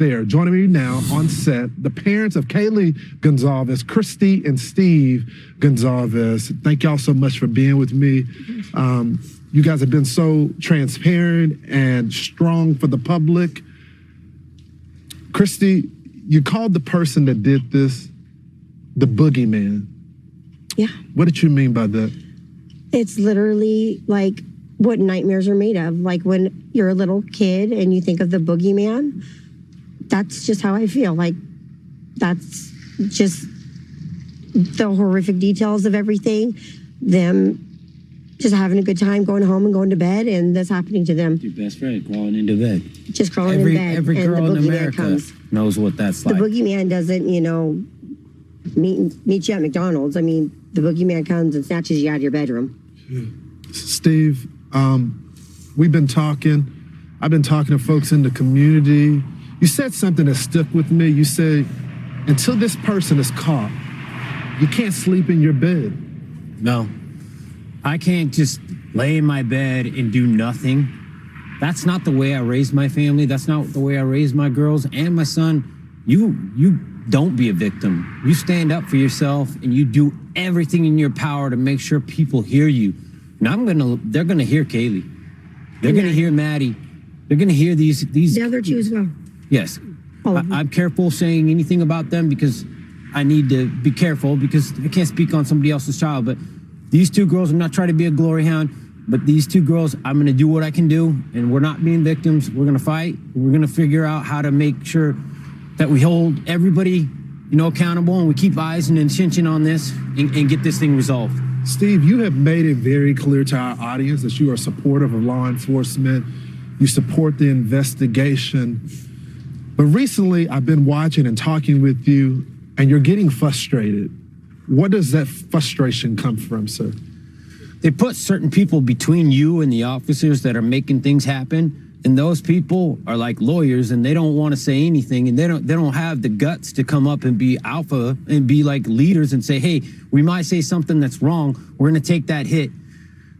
there. Joining me now on set, the parents of Kaylee Goncalves, Christy and Steve Goncalves. Thank y'all so much for being with me. You guys have been so transparent and strong for the public. Christy, you called the person that did this the boogeyman. Yeah. What did you mean by that? It's literally like what nightmares are made of. Like when you're a little kid and you think of the boogeyman, that's just how I feel. Like that's just the horrific details of everything. Them just having a good time, going home and going to bed, and that's happening to them. Your best friend crawling into bed. Just crawling in bed. Every girl in America knows what that's like. The boogeyman doesn't, meet you at McDonald's. I mean, the boogeyman comes and snatches you out of your bedroom. Steve, we've been talking. I've been talking to folks in the community. You said something that stuck with me. You said, until this person is caught, you can't sleep in your bed. No. I can't just lay in my bed and do nothing. That's not the way I raised my family. That's not the way I raised my girls and my son. You don't be a victim. You stand up for yourself and you do everything in your power to make sure people hear you. And they're gonna hear Kaylee. They're gonna hear Maddie. They're gonna hear these. The other two as well. Yes. I'm careful saying anything about them because I need to be careful because I can't speak on somebody else's child. But these two girls, I'm not trying to be a glory hound, but these two girls, I'm gonna do what I can do, and we're not being victims. We're gonna fight. We're gonna figure out how to make sure that we hold everybody, accountable, and we keep eyes and attention on this and get this thing resolved. Steve, you have made it very clear to our audience that you are supportive of law enforcement. You support the investigation. But recently, I've been watching and talking with you, and you're getting frustrated. What does that frustration come from, sir? They put certain people between you and the officers that are making things happen. And those people are like lawyers and they don't want to say anything, and they don't have the guts to come up and be alpha and be like leaders and say, hey, we might say something that's wrong. We're going to take that hit.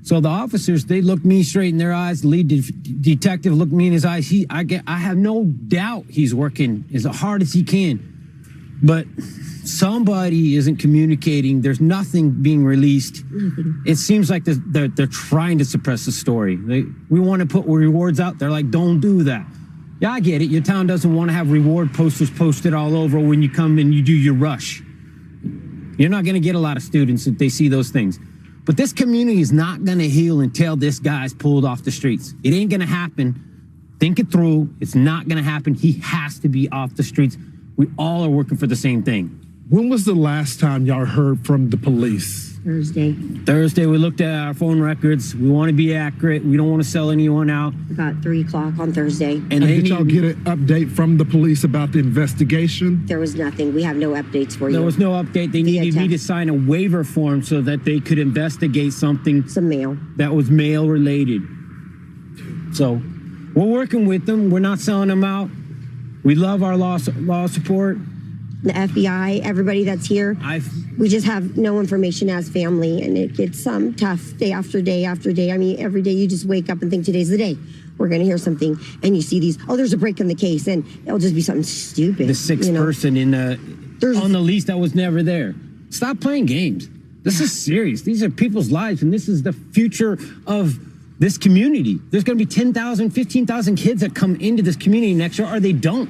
So the officers, they look me straight in their eyes. The lead detective looked me in his eyes. I have no doubt he's working as hard as he can. But somebody isn't communicating. There's nothing being released. It seems like they're trying to suppress the story. We want to put rewards out. They're like, don't do that. Yeah, I get it. Your town doesn't want to have reward posters posted all over when you come and you do your rush. You're not going to get a lot of students if they see those things. But this community is not going to heal until this guy's pulled off the streets. It ain't going to happen. Think it through. It's not going to happen. He has to be off the streets. We all are working for the same thing. When was the last time y'all heard from the police? Thursday, we looked at our phone records. We want to be accurate. We don't want to sell anyone out. About 3 o'clock on Thursday. And did y'all get an update from the police about the investigation? There was nothing. We have no updates for you. There was no update. They needed me to sign a waiver form so that they could investigate something. Some mail. That was mail related. So we're working with them. We're not selling them out. We love our law support. The FBI, everybody that's here. We just have no information as family, and it gets tough day after day after day. I mean, every day you just wake up and think today's the day. We're going to hear something, and you see these, there's a break in the case, and it'll just be something stupid. The sixth person on the lease that was never there. Stop playing games. This is serious. These are people's lives, and this is the future of this community. There's going to be 10,000, 15,000 kids that come into this community next year, or they don't.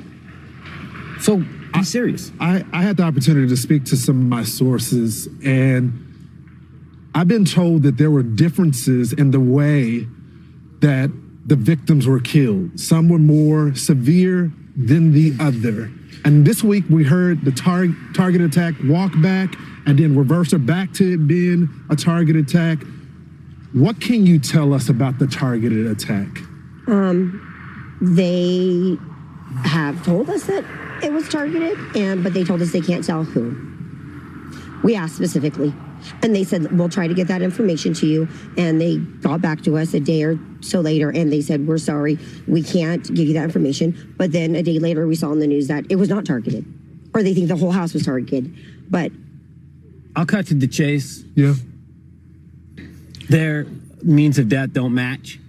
So be serious. I had the opportunity to speak to some of my sources, and I've been told that there were differences in the way that the victims were killed. Some were more severe than the other. And this week we heard the target attack walk back and then reverse her back to it being a target attack. What can you tell us about the targeted attack? They have told us that it was targeted, but they told us they can't tell who. We asked specifically, and they said, we'll try to get that information to you. And they got back to us a day or so later, and they said, we're sorry, we can't give you that information. But then a day later, we saw in the news that it was not targeted, or they think the whole house was targeted. But I'll cut to the chase. Yeah. Their means of death don't match.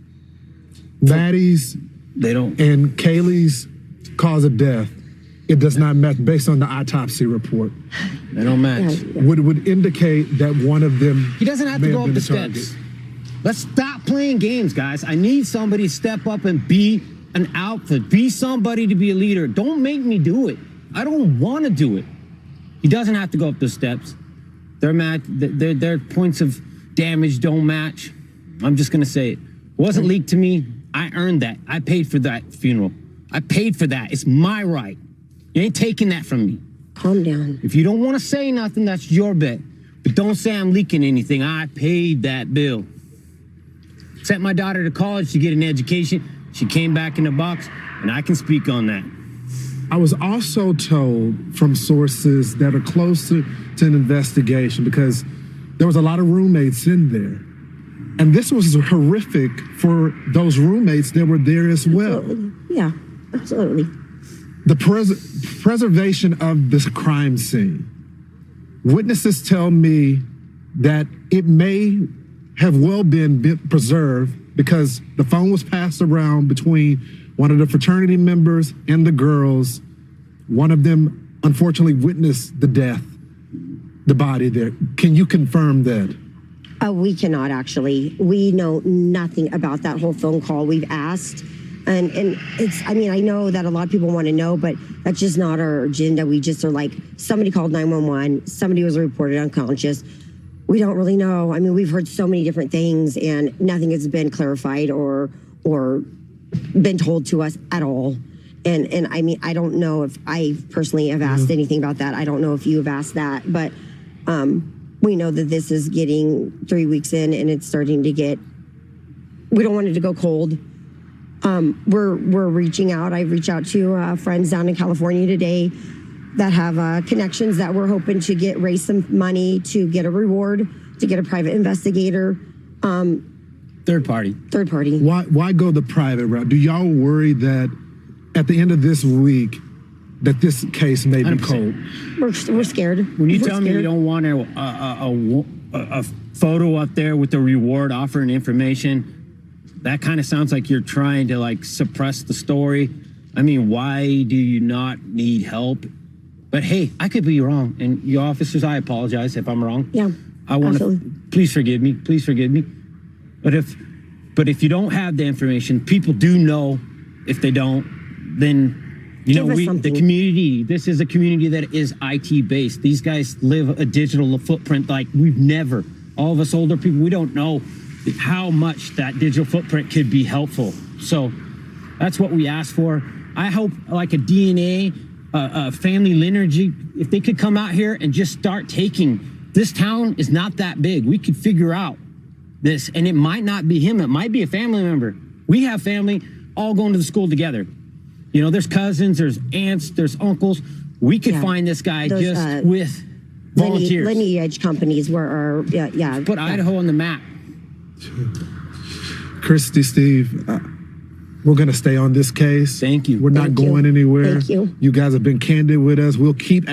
Maddie's They don't. and Kaylee's cause of death, it does not match based on the autopsy report. They don't match. Would indicate that one of them. He doesn't have to may go up been the the target. steps. Let's stop playing games, guys. I need somebody to step up and be an alpha. Be somebody to be a leader. Don't make me do it. I don't want to do it. He doesn't have to go up the steps. Their points of damage don't match. I'm just gonna say it. It wasn't leaked to me. I earned that. I paid for that funeral. I paid for that. It's my right. You ain't taking that from me. Calm down. If you don't want to say nothing, that's your bet. But don't say I'm leaking anything. I paid that bill. Sent my daughter to college to get an education. She came back in the box, and I can speak on that. I was also told from sources that are closer to an investigation, because there was a lot of roommates in there. And this was horrific for those roommates that were there as well. Absolutely. Yeah, absolutely. The preservation of this crime scene. Witnesses tell me that it may have well been preserved because the phone was passed around between one of the fraternity members and the girls. One of them unfortunately witnessed the death, the body there. Can you confirm that? We cannot actually. We know nothing about that whole phone call. We've asked. And it's, I mean, I know that a lot of people want to know, but that's just not our agenda. We just are like, somebody called 911, somebody was reported unconscious. We don't really know. I mean, we've heard so many different things and nothing has been clarified or been told to us at all. And I mean, I don't know if I personally have asked anything about that. I don't know if you have asked that, but we know that this is getting 3 weeks in and it's starting to get, we don't want it to go cold. We're reaching out. I've reached out to friends down in California today that have connections that we're hoping to raise some money to get a reward, to get a private investigator. Third party. Why go the private route? Do y'all worry that at the end of this week that this case may be 100%. cold? We're scared. When you We're tell me you scared. don't want a photo up there with the reward offering information, that kind of sounds like you're trying to like suppress the story. I mean, why do you not need help? But hey, I could be wrong. And you officers, I apologize if I'm wrong. Yeah, I want to, absolutely. please forgive me. Please forgive me. But if you don't have the information, people do know. If they don't, then, you Give know, us the something. community, this is a community that is IT based. These guys live a digital footprint like we've never. All of us older people, we don't know how much that digital footprint could be helpful. So that's what we ask for. I hope like a DNA, a family lineage, if they could come out here and just start taking, this town is not that big. We could figure out this, and it might not be him. It might be a family member. We have family all going to the school together. You know, there's cousins, there's aunts, there's uncles. We could find this guy just with volunteers. Lineage companies were, Put Idaho on the map. Christy, Steve, we're going to stay on this case. Thank you. We're not Thank you. going anywhere. Thank you. You guys have been candid with us. We'll keep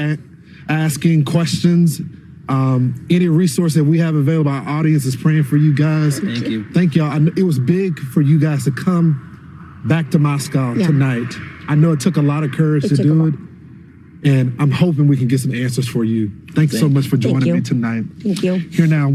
asking questions. Any resource that we have available, our audience is praying for you guys. Thank you. Thank y'all. It was big for you guys to come back to Moscow tonight. I know it took a lot of courage to do it. And I'm hoping we can get some answers for you. Thanks so much for joining me tonight. Thank you. Here now.